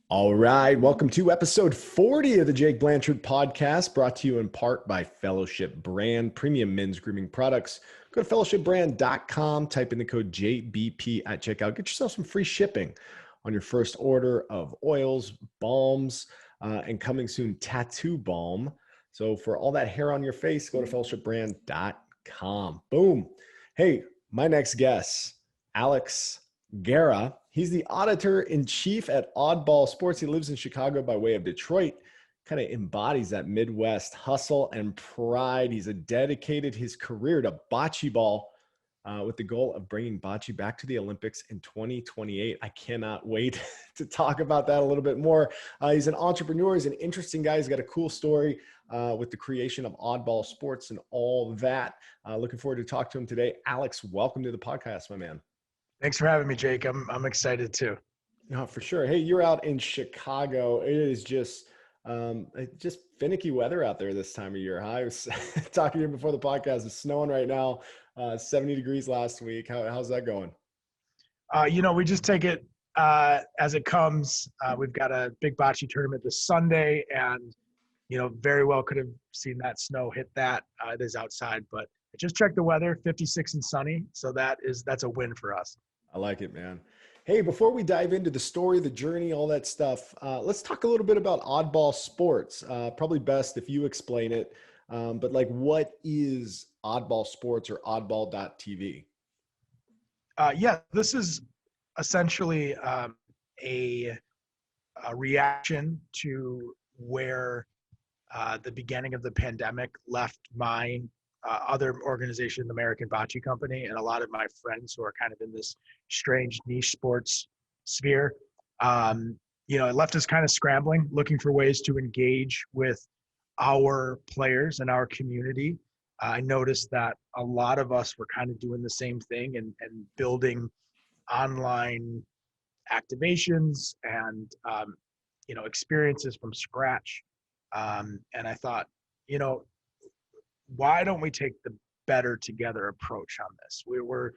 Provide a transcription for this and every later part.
All right. Welcome to episode 40 of the Jake Blanchard podcast, brought to you in part by Fellowship Brand, premium men's grooming products. Go to fellowshipbrand.com, type in the code JBP at checkout. Get yourself some free shipping on your first order of oils, balms, and coming soon, tattoo balm. So for all that hair on your face, go to fellowshipbrand.com. Boom. Hey, my next guest, Alex Gara. He's the auditor-in-chief at Oddball Sports. He lives in Chicago by way of Detroit. Kind of embodies that Midwest hustle and pride. He's dedicated his career to bocce ball with the goal of bringing bocce back to the Olympics in 2028. I cannot wait to talk about that a little bit more. He's an entrepreneur. He's an interesting guy. He's got a cool story with the creation of Oddball Sports and all that. Looking forward to talk to him today. Alex, welcome to the podcast, my man. Thanks for having me, Jake. I'm excited too. No, for sure. Hey, you're out in Chicago. It is just finicky weather out there this time of year. I was talking to you before the podcast. It's snowing right now. 70 degrees last week. How's that going? We just take it as it comes. We've got a big bocce tournament this Sunday, and very well could have seen that snow hit that. It is outside, but I just checked the weather, 56 and sunny. So that's a win for us. I like it, man. Hey, before we dive into the story, the journey, all that stuff, let's talk a little bit about Oddball Sports. Probably best if you explain it. But what is Oddball Sports or oddball.tv? This is essentially a reaction to where the beginning of the pandemic left my other organization, the American Bocce Company, and a lot of my friends who are kind of in this strange niche sports sphere. It left us kind of scrambling, looking for ways to engage with our players and our community. I noticed that a lot of us were kind of doing the same thing and building online activations and experiences from scratch. And I thought, why don't we take the better together approach on this? We're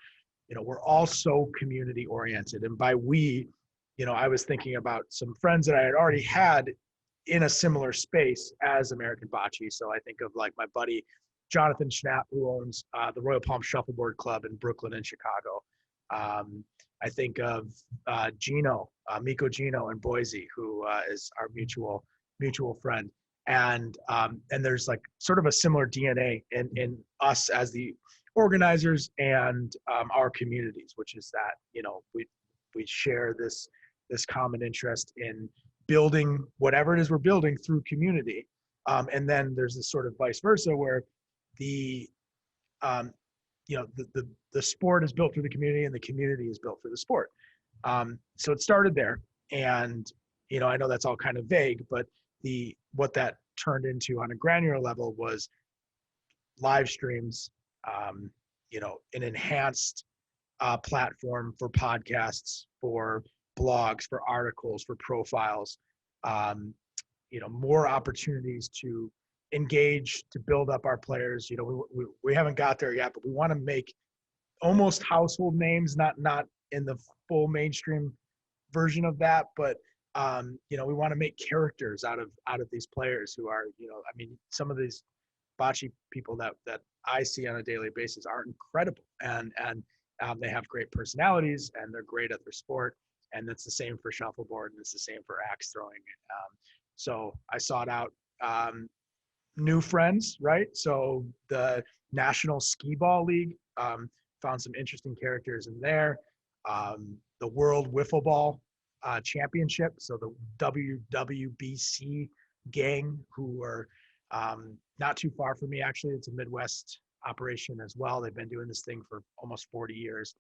all so community oriented. And by we, I was thinking about some friends that I had already had in a similar space as American Bocce. So I think of like my buddy, Jonathan Schnapp, who owns the Royal Palm Shuffleboard Club in Brooklyn and Chicago. I think of Miko Gino in Boise, who is our mutual friend. And there's like sort of a similar DNA in us as the organizers and our communities, which is that we share this common interest in building whatever it is we're building through community, and then there's this sort of vice versa where the sport is built for the community and the community is built for the sport. So it started there, and I know that's all kind of vague, but what that turned into on a granular level was live streams, an enhanced platform for podcasts, for blogs, for articles, for profiles, more opportunities to engage, to build up our players. We haven't got there yet, but we want to make almost household names, not in the full mainstream version of that, but we want to make characters out of these players who are, some of these bocce people that I see on a daily basis are incredible, and they have great personalities and they're great at their sport, and that's the same for shuffleboard and it's the same for axe throwing. So I sought out new friends, right? So the National Skee Ball League, found some interesting characters in there. The World Wiffle Ball Championship, so the WWBC gang, who are not too far from me, actually. It's a Midwest operation as well. They've been doing this thing for almost 40 years,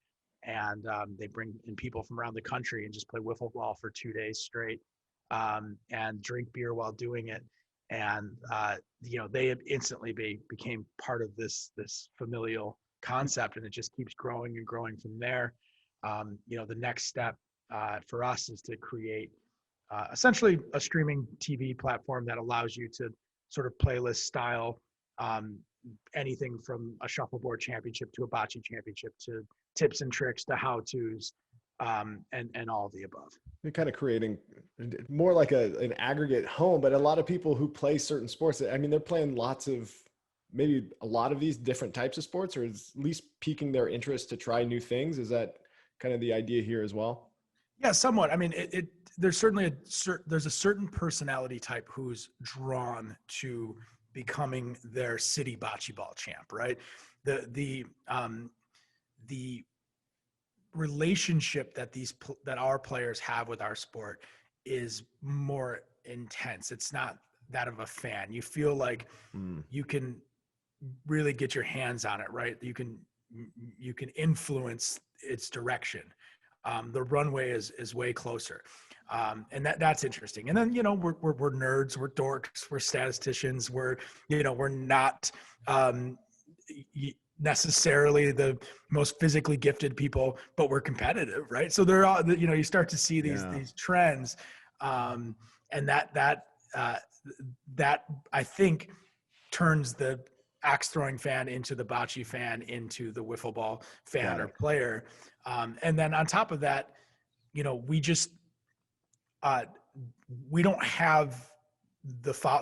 and they bring in people from around the country and just play wiffle ball for 2 days straight, and drink beer while doing it. And they instantly became part of this familial concept, and it just keeps growing and growing from there. The next step for us is to create essentially a streaming TV platform that allows you to sort of playlist style anything from a shuffleboard championship to a bocce championship to tips and tricks to how-tos, and all of the above. You're kind of creating more like an aggregate home, but a lot of people who play certain sports, I mean, they're playing maybe a lot of these different types of sports, or at least piquing their interest to try new things. Is that kind of the idea here as well? Yeah, somewhat. I mean, there's certainly there's a certain personality type who's drawn to becoming their city bocce ball champ, right? The relationship that our players have with our sport is more intense. It's not that of a fan. You feel like you can really get your hands on it, right? You can influence its direction. The runway is way closer. And that's interesting. And then, we're nerds, we're dorks, we're statisticians, we're not necessarily the most physically gifted people, but we're competitive, right? So they're all, you start to see these trends. And that I think turns the axe throwing fan into the bocce fan, into the wiffle ball fan or player. And then on top of that, we just, we don't have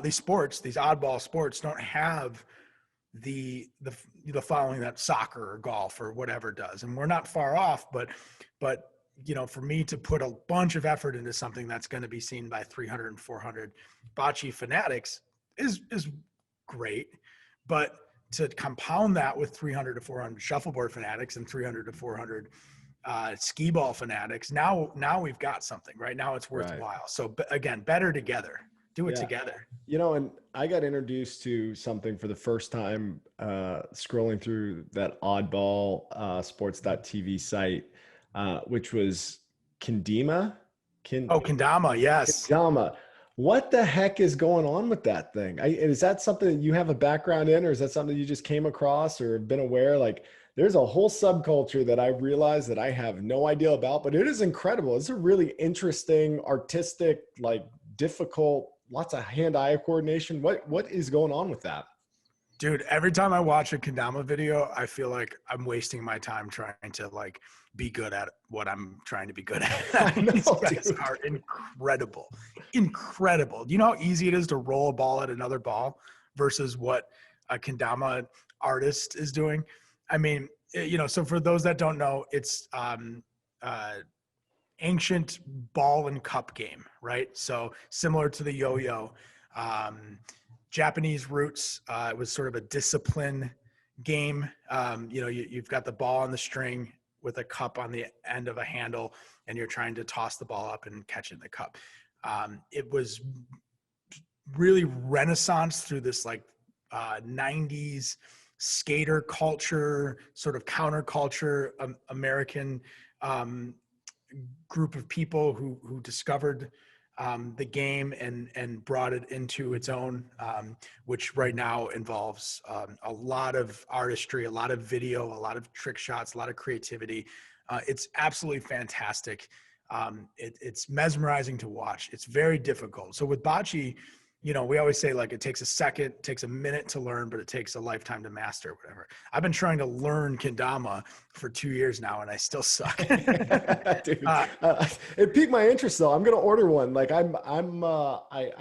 these sports, these oddball sports don't have the following that soccer or golf or whatever does. And we're not far off, but for me to put a bunch of effort into something that's going to be seen by 300 and 400 bocce fanatics is great. But to compound that with 300 to 400 shuffleboard fanatics and 300 to 400 skee ball fanatics, now we've got something. Right now it's worthwhile. Right. So again, better together. Do it together. And I got introduced to something for the first time scrolling through that Oddball sports.tv site, which was Kendama. Kendama, yes. Kendama. What the heck is going on with that thing? Is that something that you have a background in, or is that something you just came across or have been aware? Like, there's a whole subculture that I realized that I have no idea about, but it is incredible. It's a really interesting, artistic, like difficult, lots of hand-eye coordination. What is going on with that? Dude, every time I watch a Kendama video, I feel like I'm wasting my time trying to like be good at what I'm trying to be good at. I know, These guys are incredible. Incredible. Do you know how easy it is to roll a ball at another ball versus what a Kendama artist is doing? I mean, so for those that don't know, it's ancient ball and cup game, right? So similar to the yo-yo, Japanese roots. It was sort of a discipline game. You've got the ball on the string with a cup on the end of a handle, and you're trying to toss the ball up and catch it in the cup. It was really renaissance through this like 90s skater culture, sort of counterculture, American group of people who discovered the game and brought it into its own, which right now involves a lot of artistry, a lot of video, a lot of trick shots, a lot of creativity. It's absolutely fantastic. It's mesmerizing to watch. It's very difficult. So with bocce, we always say like it takes a second, takes a minute to learn, but it takes a lifetime to master or whatever. I've been trying to learn Kendama for 2 years now, and I still suck. Dude, it piqued my interest though. I'm going to order one. Like I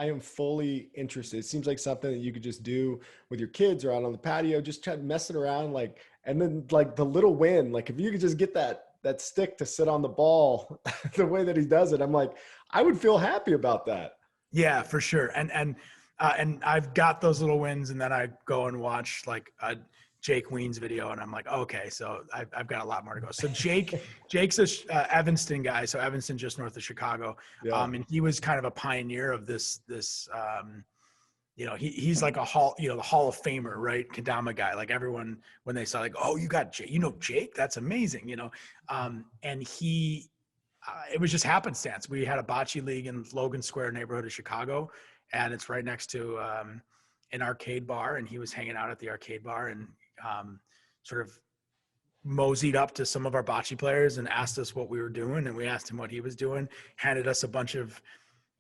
am fully interested. It seems like something that you could just do with your kids or out on the patio, just try messing around. Like, and then like the little win, like if you could just get that stick to sit on the ball the way that he does it, I'm like, I would feel happy about that. Yeah, for sure. And I've got those little wins, and then I go and watch like a Jake Wien's video, and I'm like, okay, so I've got a lot more to go. So Jake's a Evanston guy. So Evanston, just north of Chicago. Yeah. And he was kind of a pioneer of this, he's like a hall, the Hall of Famer, right? Kendama guy. Like everyone, when they saw like, oh, you got Jake, Jake, that's amazing. And he, it was just happenstance. We had a bocce league in Logan Square neighborhood of Chicago, and it's right next to an arcade bar. And he was hanging out at the arcade bar and sort of moseyed up to some of our bocce players and asked us what we were doing. And we asked him what he was doing, handed us a bunch of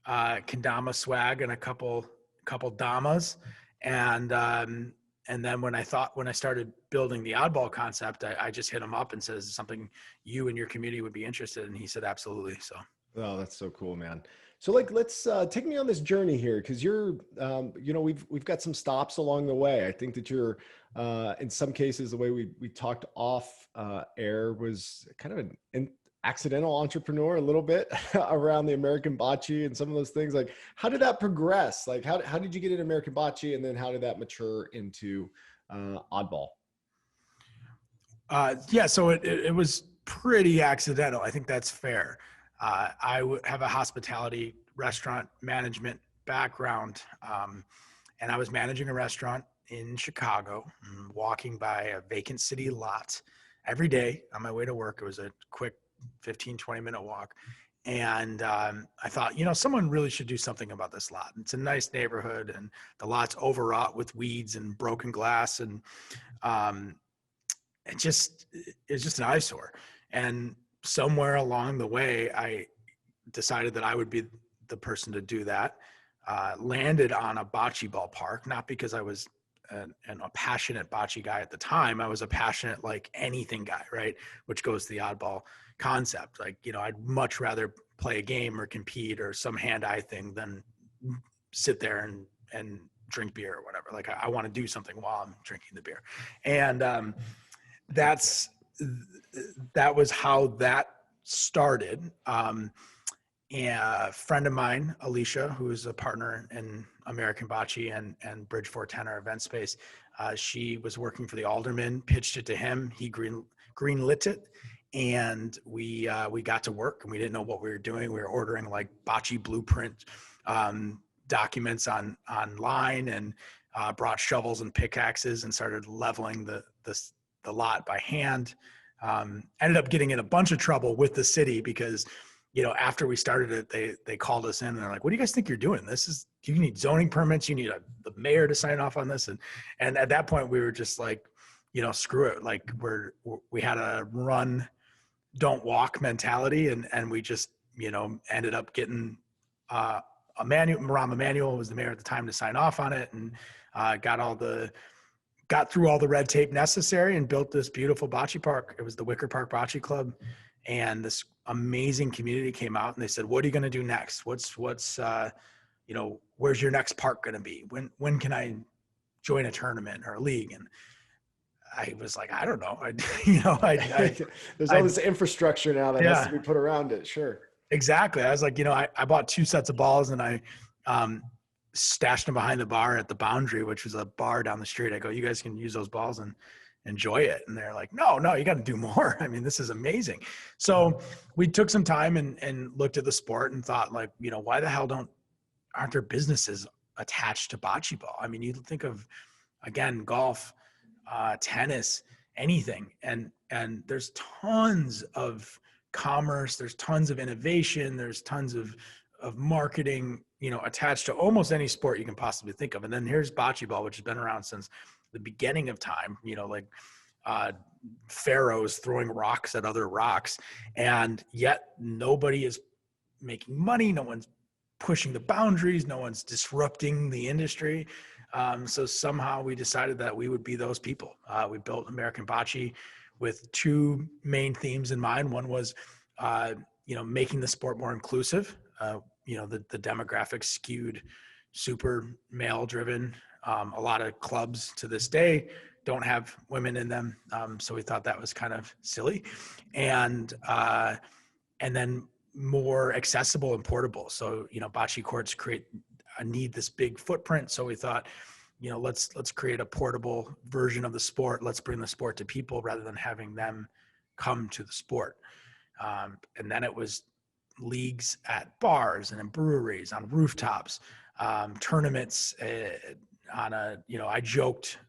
Kendama swag and a couple damas. And And then when I started building the Oddball concept, I just hit him up and said, is this something you and your community would be interested in? And he said, absolutely. So. Oh, that's so cool, man. So like, let's take me on this journey here. Cause you're, we've got some stops along the way. I think that you're, in some cases, the way we talked off air was kind of an accidental entrepreneur a little bit around the American Bocce and some of those things. Like, how did that progress? Like, how did you get into American Bocce, and then how did that mature into Oddball? Yeah, so it was pretty accidental. I think that's fair. I would have a hospitality restaurant management background, and I was managing a restaurant in Chicago, walking by a vacant city lot every day on my way to work. It was a quick 15, 20-minute walk. And I thought, someone really should do something about this lot. It's a nice neighborhood, and the lot's overwrought with weeds and broken glass. And it's just an eyesore. And somewhere along the way, I decided that I would be the person to do that. Landed on a bocce ball park, not because I was a passionate bocce guy at the time. I was a passionate, like anything guy, right? Which goes to the Oddball concept. Like, I'd much rather play a game or compete or some hand-eye thing than sit there and drink beer or whatever. Like, I want to do something while I'm drinking the beer. And that was how that started. And a friend of mine, Alicia, who is a partner in American Bocce and Bridge 410, event space, she was working for the alderman, pitched it to him. He greenlit it, and we got to work, and we didn't know what we were doing. We were ordering like bocce blueprint documents online, and brought shovels and pickaxes and started leveling the lot by hand. Ended up getting in a bunch of trouble with the city because, after we started it, they called us in and they're like, what do you guys think you're doing? You need zoning permits. You need the mayor to sign off on this. And at that point we were just like, screw it. Like we had a run, don't walk mentality. And we just, ended up getting, Rahm Emanuel was the mayor at the time to sign off on it, and got through all the red tape necessary and built this beautiful bocce park. It was the Wicker Park Bocce Club, and this amazing community came out and they said, what are you going to do next? What's where's your next park going to be? When can I join a tournament or a league? And I was like, I don't know. There's all this infrastructure now that has to be put around it. Sure. Exactly. I was like, I bought 2 sets of balls, and I stashed them behind the bar at the Boundary, which was a bar down the street. I go, you guys can use those balls and enjoy it. And they're like, no, you got to do more. I mean, this is amazing. So we took some time and looked at the sport and thought, like, why the hell aren't there businesses attached to bocce ball? I mean, you think of, again, golf, tennis, anything. And there's tons of commerce, there's tons of innovation, there's tons of marketing, attached to almost any sport you can possibly think of. And then here's bocce ball, which has been around since the beginning of time, like pharaohs throwing rocks at other rocks. And yet nobody is making money. No one's pushing the boundaries. No one's disrupting the industry. So somehow we decided that we would be those people. We built American Bocce with 2 main themes in mind. One was, making the sport more inclusive. The demographics skewed, super male driven. A lot of clubs to this day don't have women in them. So we thought that was kind of silly, and then more accessible and portable. So, Bocce Courts need this big footprint. So we thought, let's create a portable version of the sport. Let's bring the sport to people rather than having them come to the sport. And then it was leagues at bars and in breweries, on rooftops, tournaments I joked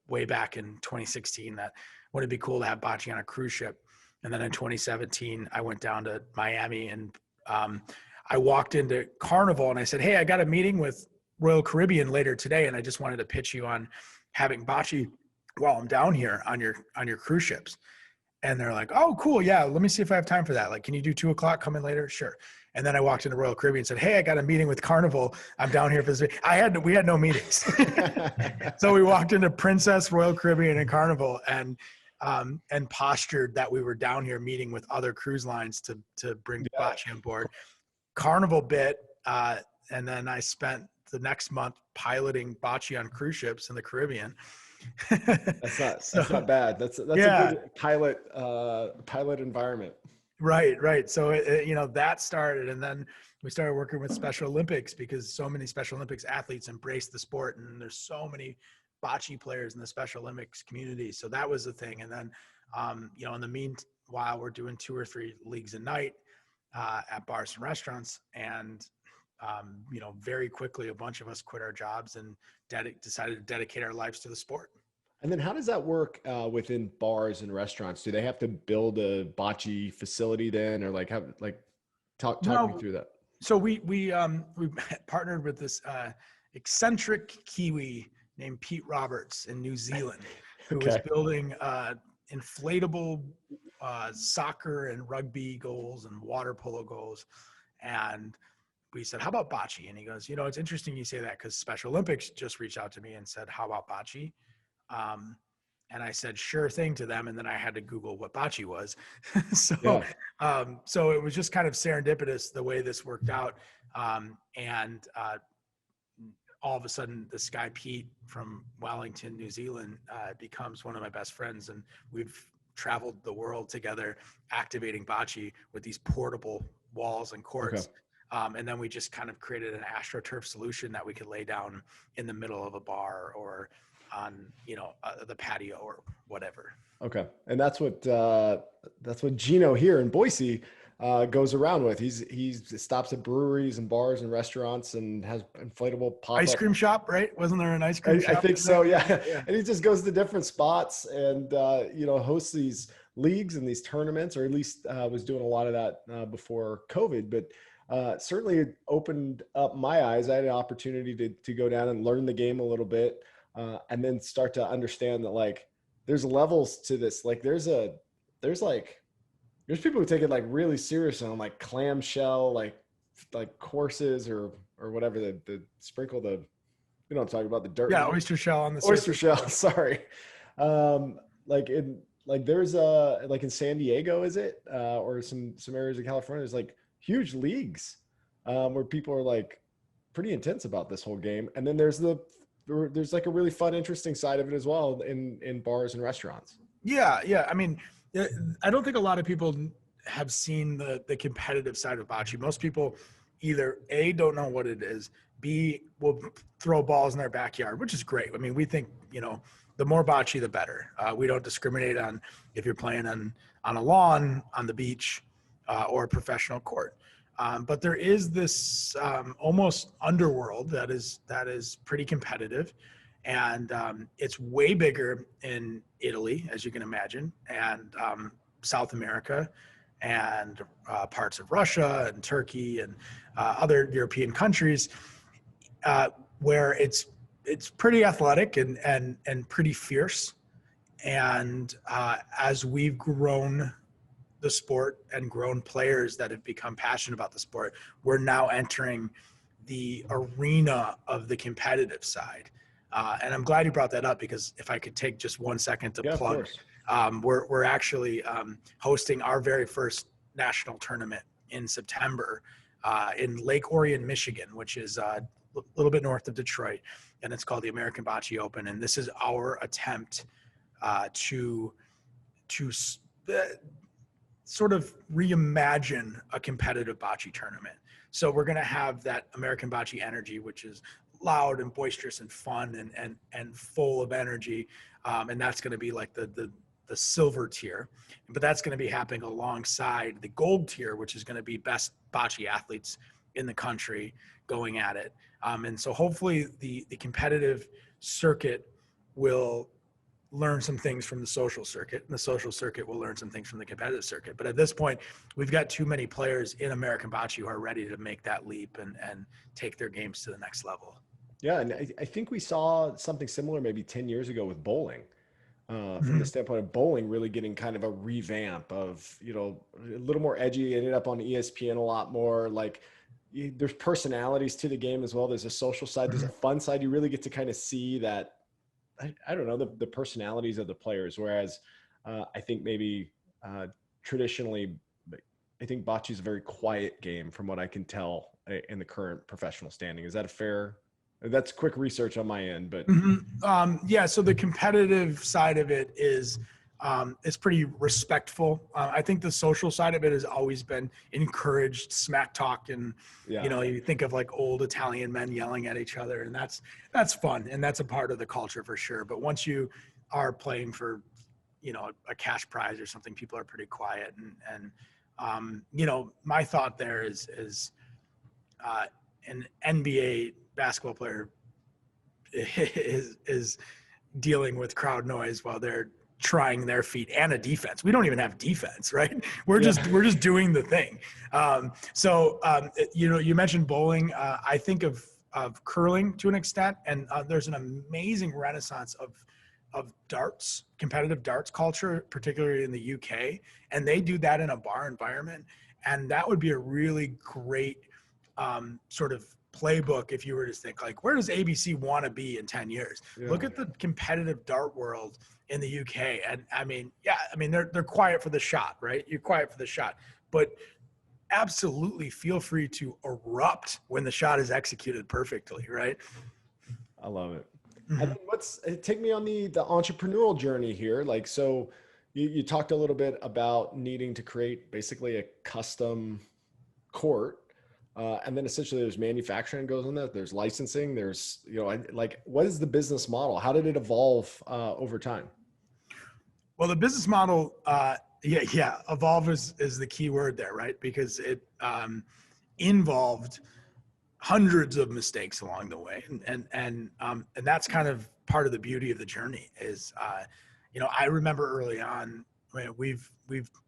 way back in 2016 that wouldn't it be cool to have bocce on a cruise ship. And then in 2017, I went down to Miami, and I walked into Carnival and I said, hey, I got a meeting with Royal Caribbean later today, and I just wanted to pitch you on having bocce while I'm down here on your cruise ships. And they're like, oh, cool. Yeah. Let me see if I have time for that. Like, can you do 2:00? Come in later? Sure. And then I walked into Royal Caribbean and said, hey, I got a meeting with Carnival. I'm down here for this. We had no meetings. So we walked into Princess, Royal Caribbean, and Carnival and postured that we were down here meeting with other cruise lines to bring bocce on board. Carnival bit. And then I spent the next month piloting bocce on cruise ships in the Caribbean. That's not bad. That's a good pilot environment. Right. So that started, and then we started working with Special Olympics because so many Special Olympics athletes embrace the sport, and there's so many bocce players in the Special Olympics community. So that was the thing. And then, in the meanwhile, we're doing 2 or 3 leagues a night at bars and restaurants, and very quickly a bunch of us quit our jobs and decided to dedicate our lives to the sport. And then how does that work within bars and restaurants? Do they have to build a bocce facility then, or talk me through that? So we partnered with this eccentric Kiwi named Pete Roberts in New Zealand, who was building inflatable soccer and rugby goals and water polo goals. And we said, how about bocce? And he goes, it's interesting you say that because Special Olympics just reached out to me and said, how about bocce? And I said, sure thing to them. And then I had to Google what bocce was. So it was just kind of serendipitous the way this worked out. And all of a sudden this guy, Pete from Wellington, New Zealand, becomes one of my best friends. And we've traveled the world together, activating bocce with these portable walls and courts. And then we just kind of created an AstroTurf solution that we could lay down in the middle of a bar or on the patio or whatever. Okay. And that's what Gino here in Boise goes around with. He stops at breweries and bars and restaurants and has inflatable pop-up ice cream shop, right? Wasn't there an ice cream shop? I think so. Yeah. And he just goes to different spots and hosts these leagues and these tournaments, or at least was doing a lot of that before COVID, but certainly it opened up my eyes. I had an opportunity to go down and learn the game a little bit. And then start to understand that there's levels to this. There's people who take it really serious on clamshell, courses or whatever, the sprinkle, I'm talking about, the dirt. Yeah. Oyster shell on the oyster shell. Sorry. There's in San Diego, is it? Or some areas of California, there's huge leagues where people are pretty intense about this whole game. And then there's a really fun, interesting side of it as well in bars and restaurants. Yeah. I mean, I don't think a lot of people have seen the competitive side of bocce. Most people either A, don't know what it is, B, will throw balls in their backyard, which is great. I mean, we think, the more bocce, the better. We don't discriminate on if you're playing on a lawn, on the beach, or a professional court. But there is this almost underworld that is pretty competitive, and it's way bigger in Italy, as you can imagine, and South America, and parts of Russia and Turkey and other European countries, where it's pretty athletic and pretty fierce. And as we've grown the sport and grown players that have become passionate about the sport, we're now entering the arena of the competitive side. And I'm glad you brought that up, because if I could take just 1 second to plug, we're actually hosting our very first national tournament in September in Lake Orion, Michigan, which is a little bit north of Detroit. And it's called the American Bocce Open. And this is our attempt to sort of reimagine a competitive bocce tournament. So we're going to have that American Bocce energy, which is loud and boisterous and fun and full of energy. And that's going to be the silver tier, but that's going to be happening alongside the gold tier, which is going to be best bocce athletes in the country going at it. And so hopefully the competitive circuit will learn some things from the social circuit, and the social circuit will learn some things from the competitive circuit. But at this point, we've got too many players in American Bocce who are ready to make that leap and take their games to the next level. Yeah. And I think we saw something similar maybe 10 years ago with bowling. from the standpoint of bowling really getting kind of a revamp of, a little more edgy, ended up on ESPN a lot more. Like there's personalities to the game as well. There's a social side, there's a fun side. You really get to kind of see that, I don't know, the personalities of the players. Whereas I think maybe traditionally, I think bocce is a very quiet game from what I can tell in the current professional standing. Is that a fair? That's quick research on my end, but yeah. So the competitive side of it is pretty respectful. I think the social side of it has always been encouraged, smack talk, and you think of like old Italian men yelling at each other, and that's fun, and that's a part of the culture for sure. But once you are playing for, a cash prize or something, people are pretty quiet, and my thought there is an NBA basketball player is dealing with crowd noise while they're trying their feet, and a defense. We don't even have defense, right? We're just doing the thing. You mentioned bowling. I think of curling to an extent, and there's an amazing renaissance of darts, competitive darts culture, particularly in the UK, and they do that in a bar environment. And that would be a really great sort of playbook if you were to think like, where does ABC want to be in 10 years? Look at the competitive dart world in the UK. And they're quiet for the shot, right? You're quiet for the shot, but absolutely feel free to erupt when the shot is executed perfectly, right? I love it. And take me on the entrepreneurial journey here. Like, so you talked a little bit about needing to create basically a custom court. And then essentially there's manufacturing goes on that. There's licensing. There's, what is the business model? How did it evolve over time? Well, the business model, evolve is the key word there, right? Because it involved hundreds of mistakes along the way, and that's kind of part of the beauty of the journey. Is I remember early on, we've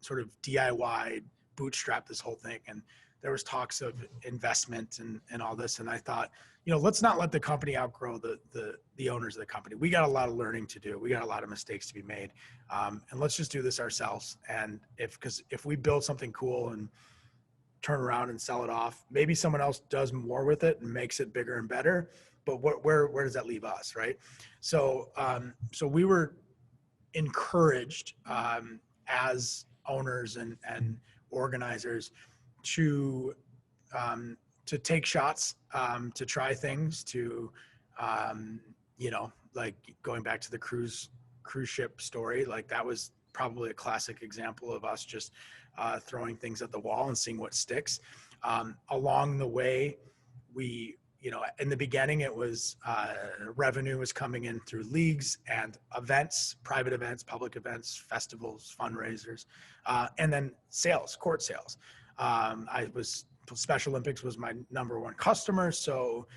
sort of DIY'd, bootstrapped this whole thing, and there was talks of investment and all this, and I thought, let's not let the company outgrow the owners of the company. We got a lot of learning to do. We got a lot of mistakes to be made, and let's just do this ourselves. And if we build something cool and turn around and sell it off, maybe someone else does more with it and makes it bigger and better. But where does that leave us, right? So we were encouraged as owners and organizers to take shots, to try things, to like going back to the cruise ship story, like that was probably a classic example of us just throwing things at the wall and seeing what sticks. Along the way, we, in the beginning, it was revenue was coming in through leagues and events, private events, public events, festivals, fundraisers, and then sales, court sales. Special Olympics was my number one customer. So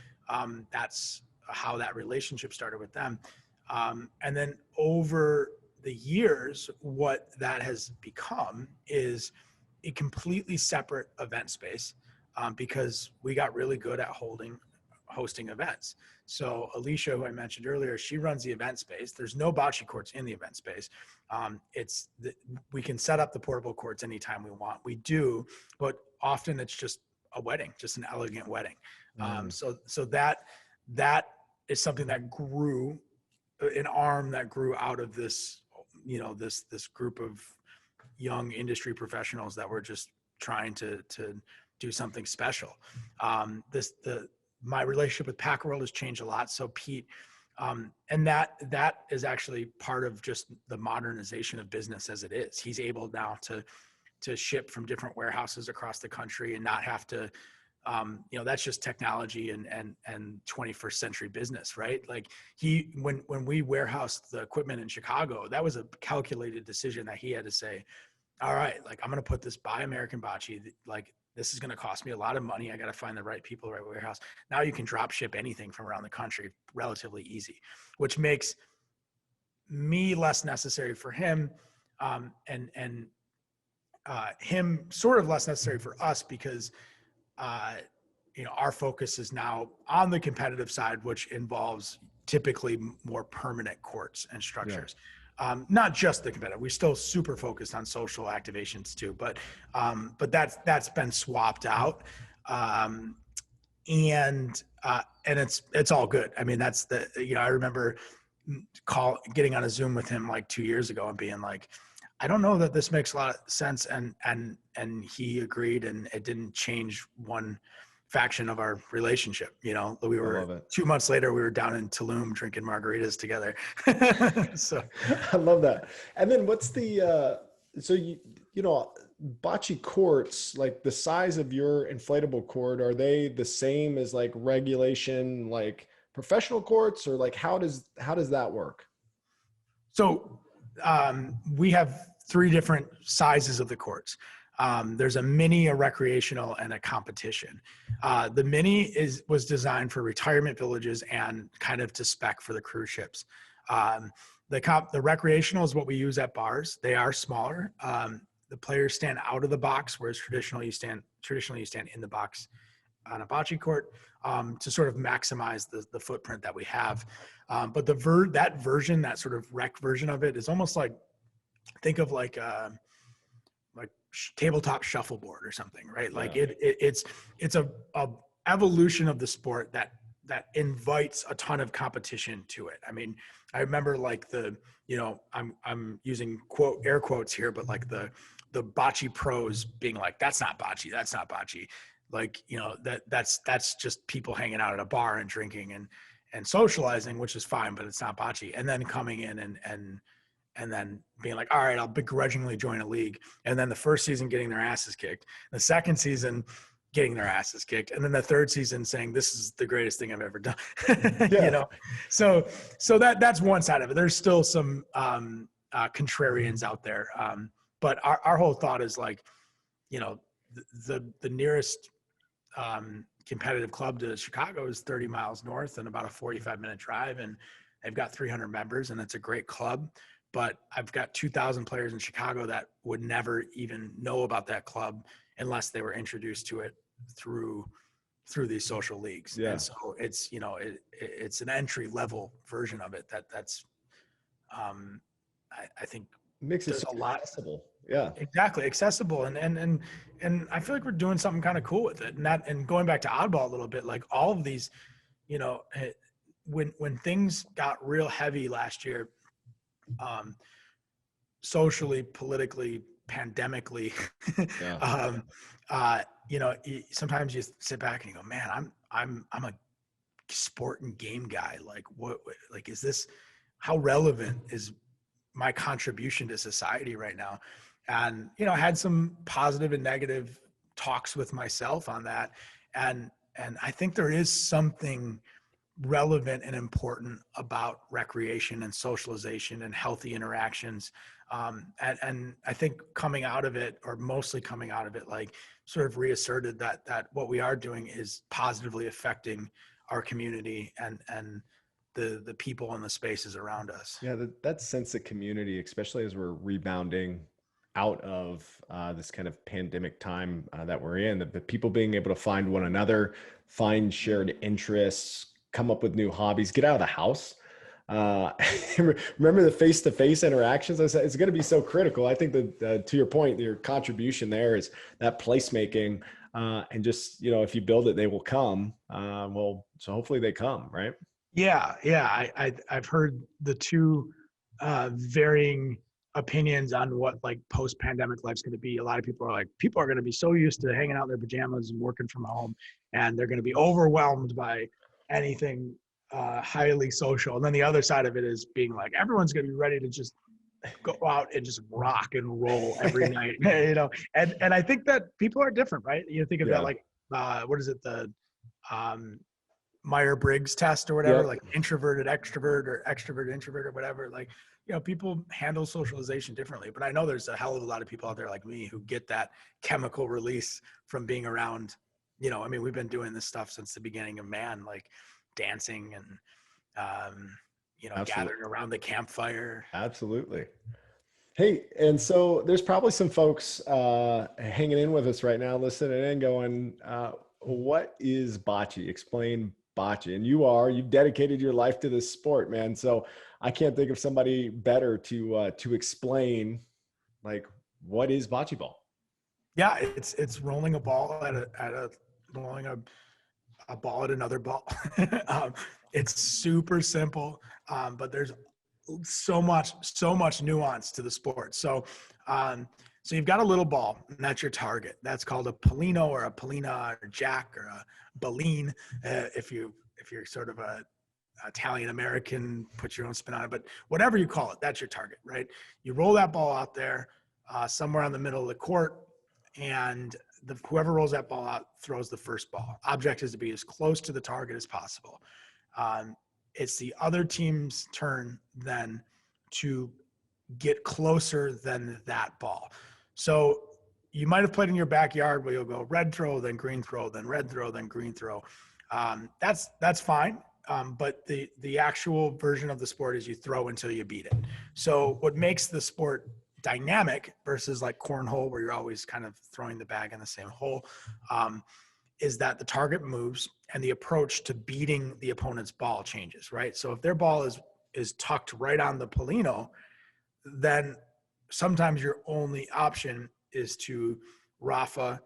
that's how that relationship started with them. And then over the years, what that has become is a completely separate event space, because we got really good at hosting events. So Alicia, who I mentioned earlier, she runs the event space. There's no bocce courts in the event space. We can set up the portable courts anytime we want. We do, but often it's just a wedding, just an elegant wedding. So that is something that grew, an arm that grew out of this, this group of young industry professionals that were just trying to do something special. My relationship with Packworld has changed a lot. So Pete, and that is actually part of just the modernization of business as it is. He's able now to ship from different warehouses across the country and not have to, that's just technology and 21st century business, right? Like when we warehoused the equipment in Chicago, that was a calculated decision that he had to say, all right, like I'm going to put this Buy American Bocce, like this is going to cost me a lot of money. I got to find the right people, the right warehouse. Now you can drop ship anything from around the country relatively easy, which makes me less necessary for him, and him sort of less necessary for us, because our focus is now on the competitive side, which involves typically more permanent courts and structures. Not just the competitive. We're still super focused on social activations too, but that's been swapped out. And it's all good. I mean, that's I remember getting on a Zoom with him like 2 years ago and being like, I don't know that this makes a lot of sense. And he agreed, and it didn't change one faction of our relationship. We were 2 months later, we were down in Tulum drinking margaritas together. So I love that. And then what's the, Bocce Courts, like the size of your inflatable court, are they the same as like regulation, like professional courts, or like how does that work? So we have 3 different sizes of the courts. There's a mini, a recreational, and a competition. The mini was designed for retirement villages and kind of to spec for the cruise ships. The recreational is what we use at bars. They are smaller. The players stand out of the box, whereas traditionally you stand in the box on a bocce court, to sort of maximize the footprint that we have. But that version, that sort of rec version of it, is almost like, think of like tabletop shuffleboard or something, right? Yeah. Like it's a evolution of the sport that invites a ton of competition to it. I mean, I remember like I'm using air quotes here, but like the bocce pros being like, that's not bocce. Like, that's just people hanging out at a bar and drinking and socializing, which is fine, but it's not bocce. And then coming in and then being like, all right, I'll begrudgingly join a league. And then the first season getting their asses kicked, the second season getting their asses kicked, and then the third season saying, this is the greatest thing I've ever done. Yeah. So that's one side of it. There's still some contrarians out there. But our whole thought is like, the nearest competitive club to Chicago is 30 miles north and about a 45-minute drive. And they've got 300 members, and it's a great club. But I've got 2,000 players in Chicago that would never even know about that club unless they were introduced to it through these social leagues. Yeah. And so it's, it's an entry level version of it that's I think makes it a lot accessible. Yeah, exactly. Accessible. And I feel like we're doing something kind of cool with it. And going back to Oddball a little bit, like all of these, when things got real heavy last year, socially, politically, pandemically, yeah. Sometimes you sit back and you go, man, I'm a sport and game guy. Like like, how relevant is my contribution to society right now? And, I had some positive and negative talks with myself on that. And I think there is something relevant and important about recreation and socialization and healthy interactions. And I think coming out of it, or mostly coming out of it, like sort of reasserted that what we are doing is positively affecting our community and the people and the spaces around us. Yeah, that sense of community, especially as we're rebounding out of this kind of pandemic time that we're in, the people being able to find one another, find shared interests, come up with new hobbies, get out of the house. Remember the face-to-face interactions? I said it's going to be so critical. I think that to your point, your contribution there is that placemaking, and just, if you build it, they will come. So hopefully they come, right? Yeah. I've heard the two varying opinions on what like post-pandemic life's going to be. A lot of people are going to be so used to hanging out in their pajamas and working from home, and they're going to be overwhelmed by anything highly social. And then the other side of it is being like, everyone's going to be ready to just go out and just rock and roll every night, and I think that people are different, right? You think of that, like, what is it? The Myers-Briggs test or whatever, like introverted extrovert or extrovert introvert or whatever. Like, people handle socialization differently, but I know there's a hell of a lot of people out there like me who get that chemical release from being around, I mean, we've been doing this stuff since the beginning of man, like dancing and, gathering around the campfire. Absolutely. Hey, and so there's probably some folks hanging in with us right now, listening and going, what is bocce? Explain bocce, and you've dedicated your life to this sport, man. So I can't think of somebody better to explain like what is bocce ball. Yeah, it's rolling a ball rolling a ball at another ball. It's super simple, but there's so much nuance to the sport. So you've got a little ball, and that's your target. That's called a Polino or a Polina or Jack or a Baleen, if you're sort of a Italian American, put your own spin on it. But whatever you call it, that's your target, right? You roll that ball out there somewhere on the middle of the court, and whoever rolls that ball out throws the first ball. Object is to be as close to the target as possible. It's the other team's turn then to get closer than that ball. So you might have played in your backyard where you'll go red throw, then green throw, then red throw, then green throw. That's fine. But the actual version of the sport is you throw until you beat it. So what makes the sport dynamic versus like cornhole, where you're always kind of throwing the bag in the same hole, is that the target moves and the approach to beating the opponent's ball changes, right? So if their ball is tucked right on the Polino, then sometimes your only option is to Rafa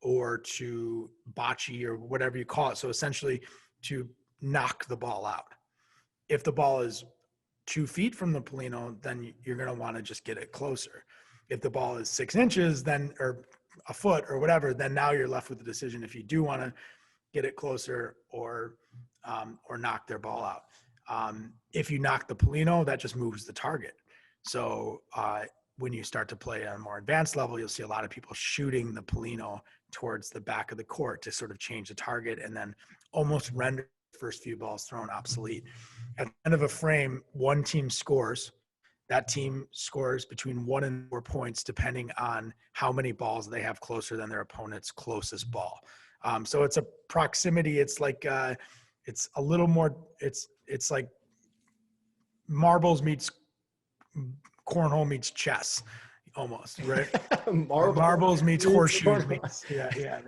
or to bocce or whatever you call it. So essentially to knock the ball out. If the ball is 2 feet from the Polino, then you're going to want to just get it closer. If the ball is 6 inches, then, or a foot or whatever, then now you're left with the decision if you do want to get it closer or knock their ball out. If you knock the Polino, that just moves the target. So when you start to play on a more advanced level, you'll see a lot of people shooting the Polino towards the back of the court to sort of change the target and then almost render the first few balls thrown obsolete. At the end of a frame, one team scores. That team scores between 1 and 4 points, depending on how many balls they have closer than their opponent's closest ball. So it's a proximity. It's like it's a little more. It's like marbles meets cornhole meets chess, almost, right? Marbles meets horseshoes meets, yeah.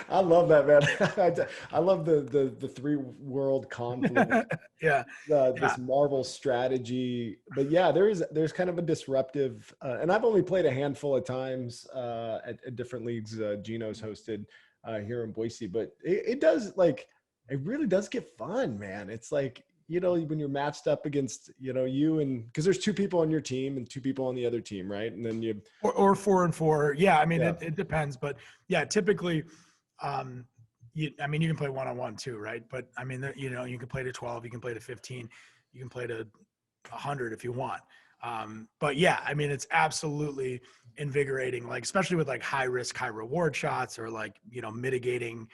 I love that, man. I love the three world conflict. This Marvel strategy, but yeah, there's kind of a disruptive, and I've only played a handful of times at different leagues. Gino's hosted here in Boise, but it really does get fun, man. It's like, you know, when you're matched up against, you know, you and because there's 2 people on your team and 2 people on the other team, right? And then you or 4 and 4. Yeah, I mean, it depends, but yeah, typically, you can play 1-on-1 too, right? But I mean, you know, you can play to 12, you can play to 15, you can play to 100 if you want. But yeah, I mean, it's absolutely invigorating, like especially with like high risk, high reward shots, or like, you know, mitigating.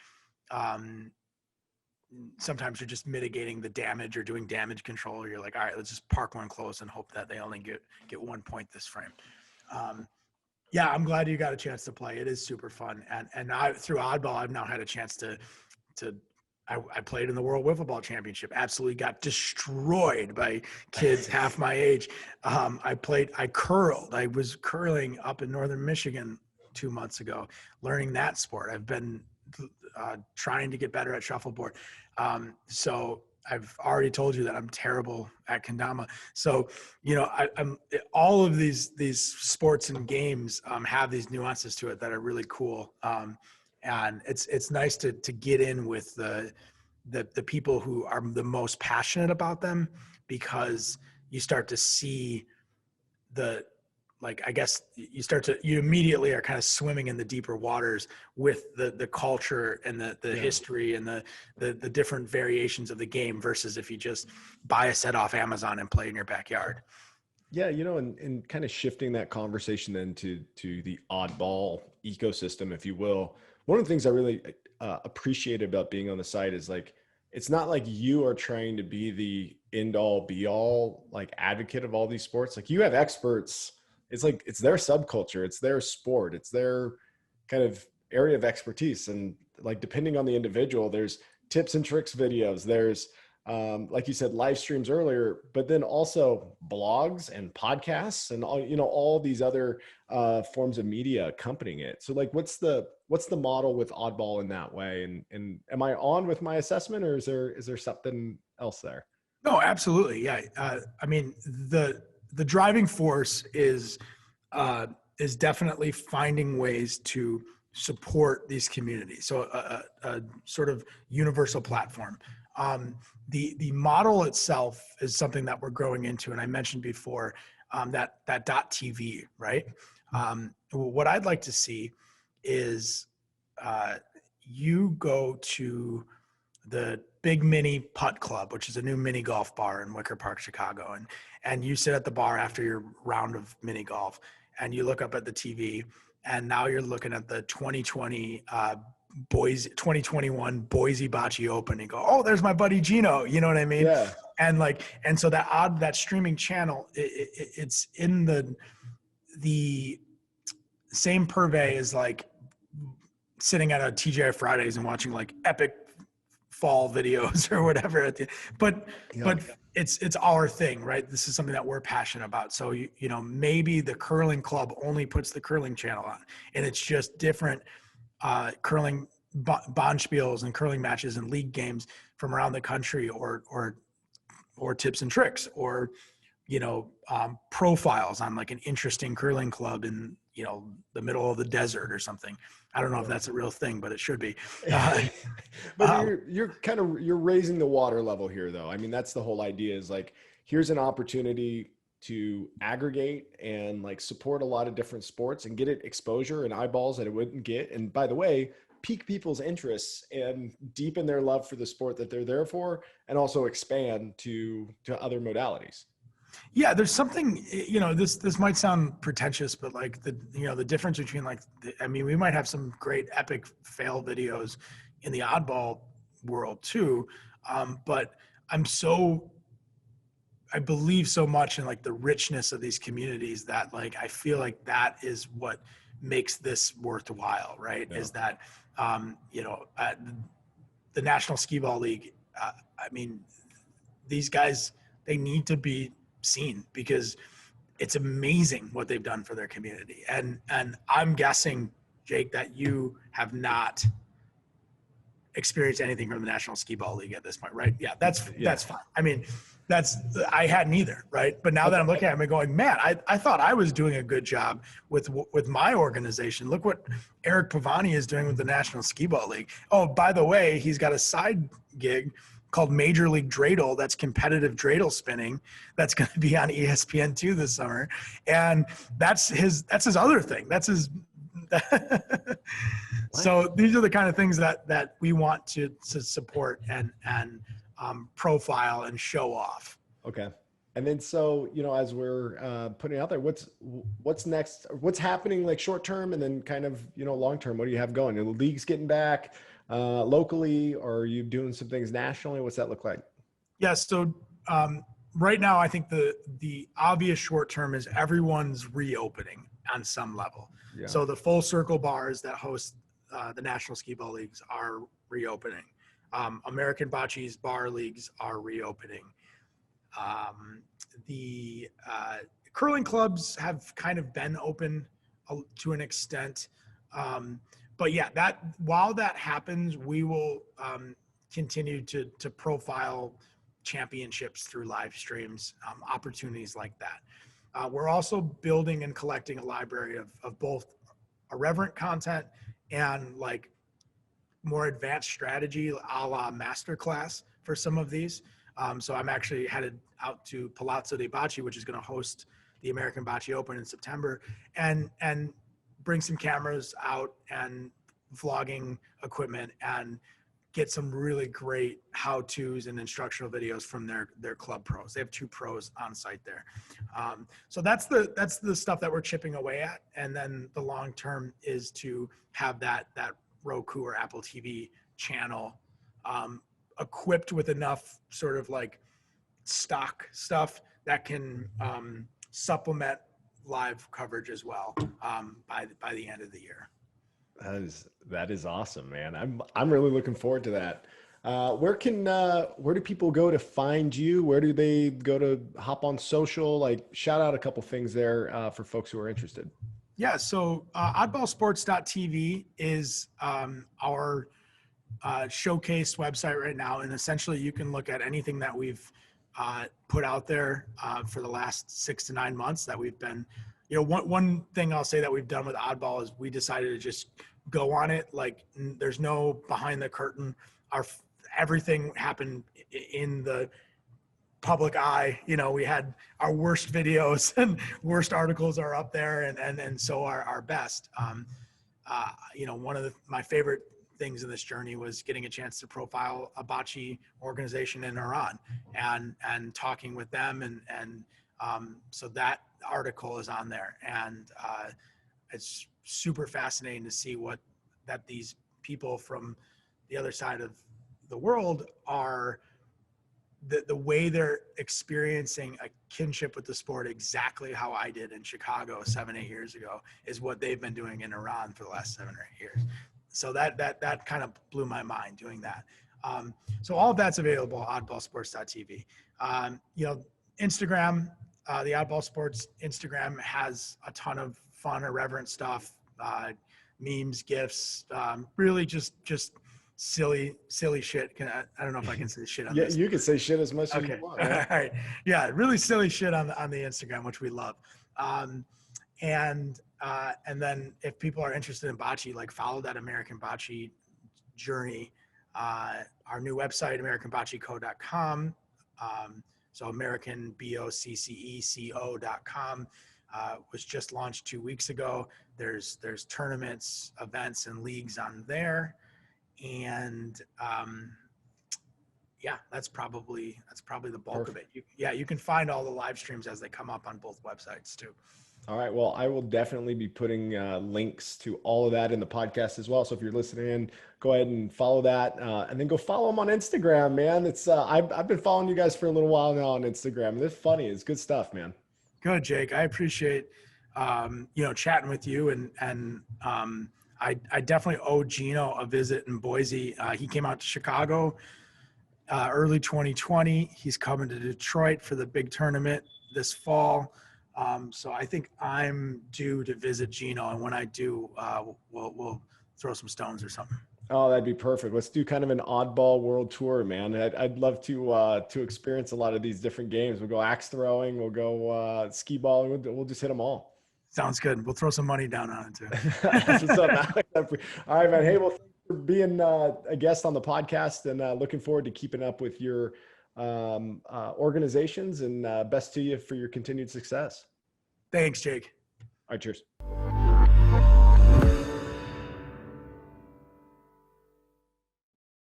Sometimes you're just mitigating the damage or doing damage control. You're like, all right, let's just park one close and hope that they only get 1 point this frame. Yeah, I'm glad you got a chance to play. It is super fun. And through Oddball, I've now had a chance to I played in the World Wiffle Ball Championship, absolutely got destroyed by kids half my age. I curled. I was curling up in Northern Michigan 2 months ago, learning that sport. I've been trying to get better at shuffleboard. So I've already told you that I'm terrible at Kendama. So, you know, I'm all of these sports and games have these nuances to it that are really cool. And it's nice to get in with the people who are the most passionate about them, because you start to see I guess you immediately are kind of swimming in the deeper waters with the culture and the history and the different variations of the game, versus if you just buy a set off Amazon and play in your backyard. Yeah, you know, and kind of shifting that conversation then to the oddball ecosystem, if you will. One of the things I really appreciate about being on the site is like, it's not like you are trying to be the end all be all like advocate of all these sports. Like, you have experts. It's like, it's their subculture, it's their sport, it's their kind of area of expertise. And like, depending on the individual, there's tips and tricks videos, there's like you said, live streams earlier, but then also blogs and podcasts and all, all these other forms of media accompanying it. So like, what's the model with Oddball in that way? And am I on with my assessment, or is there something else there? No, absolutely. Yeah. I mean, the driving force is definitely finding ways to support these communities. So a sort of universal platform. The model itself is something that we're growing into, and I mentioned before that .tv, right? What I'd like to see is you go to the Big Mini Putt Club, which is a new mini golf bar in Wicker Park, Chicago, and you sit at the bar after your round of mini golf, and you look up at the TV, and now you're looking at the 2021 Boise Bocce Open, and go, oh, there's my buddy Gino. You know what I mean? Yeah. And so that streaming channel, it's in the same purvey as like sitting at a TGI Fridays and watching like epic fall videos or whatever. But it's our thing, right? This is something that we're passionate about. So, maybe the curling club only puts the curling channel on, and it's just different curling bonspiels and curling matches and league games from around the country, or tips and tricks, or, profiles on like an interesting curling club in, the middle of the desert or something. I don't know if that's a real thing, but it should be. But you're raising the water level here, though. I mean, that's the whole idea, is like, here's an opportunity to aggregate and like support a lot of different sports and get it exposure and eyeballs that it wouldn't get. And by the way, pique people's interests and deepen their love for the sport that they're there for, and also expand to other modalities. Yeah, there's something, this might sound pretentious, but like the difference between like, we might have some great epic fail videos in the oddball world too. But I believe so much in like the richness of these communities that like, I feel like that is what makes this worthwhile, right? Yeah. Is that, the National Skee Ball League, these guys, they need to be seen because it's amazing what they've done for their community. And I'm guessing, Jake, that you have not experienced anything from the National Skee Ball League at this point, right? Yeah, that's fine. I hadn't either, right? But now that I'm looking at it, I'm going, man, I thought I was doing a good job with my organization. Look what Eric Pavani is doing with the National Skee Ball League. Oh, by the way, he's got a side gig called Major League Dreidel. That's competitive dreidel spinning. That's going to be on ESPN2 this summer. And that's his other thing. That's his. So these are the kind of things that we want to support and profile and show off. Okay. And then, so, as we're putting out there, what's next, what's happening like short term, and then kind of, long term, what do you have going? Are the leagues getting back locally, or are you doing some things nationally? What's that look like? Yeah. So right now, I think the obvious short term is everyone's reopening on some level. Yeah. So the full circle bars that host the National Skee Ball Leagues are reopening. American Bocce's bar leagues are reopening. The curling clubs have kind of been open to an extent. But yeah, while that happens, we will continue to profile championships through live streams, opportunities like that. We're also building and collecting a library of both irreverent content and like more advanced strategy, a la masterclass for some of these. So I'm actually headed out to Palazzo dei Bocce, which is going to host the American Bocce Open in September, and bring some cameras out and vlogging equipment and get some really great how-tos and instructional videos from their club pros. They have 2 pros on site there. So that's the stuff that we're chipping away at. And then the long term is to have that Roku or Apple TV channel equipped with enough sort of like stock stuff that can supplement live coverage as well by the end of the year. That is awesome, man. I'm really looking forward to that. Where do people go to find you? Where do they go to hop on social? Like, shout out a couple things there for folks who are interested. Yeah. So oddballsports.tv is our showcase website right now. And essentially you can look at anything that we've put out there for the last 6 to 9 months that we've been, one thing I'll say that we've done with Oddball is we decided to just go on it. Like there's no behind the curtain. Everything happened in the public eye. We had our worst videos and worst articles are up there, and so our best. One of my favorite things in this journey was getting a chance to profile a bocce organization in Iran and talking with them, and so that article is on there, and it's super fascinating to see that these people from the other side of the world are. The way they're experiencing a kinship with the sport, exactly how I did in Chicago 7-8 years ago, is what they've been doing in Iran for the last 7 or 8 years. So that kind of blew my mind doing that. So all of that's available at oddballsports.tv. Instagram, the Oddball Sports Instagram has a ton of fun, irreverent stuff, memes, GIFs, really just silly shit. I don't know if I can say shit on this. Yeah, you can say shit as much as you want. Right? All right. Yeah, really silly shit on the Instagram, which we love. And then if people are interested in bocce, like follow that American Bocce Journey. Our new website, AmericanBocceCo.com. So American BOCCECO.com was just launched 2 weeks ago. There's tournaments, events, and leagues on there. And that's probably the bulk of it. You can find all the live streams as they come up on both websites too. All right. Well, I will definitely be putting links to all of that in the podcast as well. So if you're listening in, go ahead and follow that, and then go follow them on Instagram, man. It's I've been following you guys for a little while now on Instagram. It's funny. It's good stuff, man. Good, Jake. I appreciate chatting with you, and I definitely owe Gino a visit in Boise. He came out to Chicago early 2020. He's coming to Detroit for the big tournament this fall. So I think I'm due to visit Gino, and when I do, we'll throw some stones or something. Oh, that'd be perfect. Let's do kind of an oddball world tour, man. I'd love to experience a lot of these different games. We'll go axe throwing, we'll go skee balling. We'll just hit them all. Sounds good. We'll throw some money down on it too. That's what's up. All right, man. Hey, well, thanks for being a guest on the podcast, and looking forward to keeping up with your organizations, and best to you for your continued success. Thanks, Jake. All right, cheers.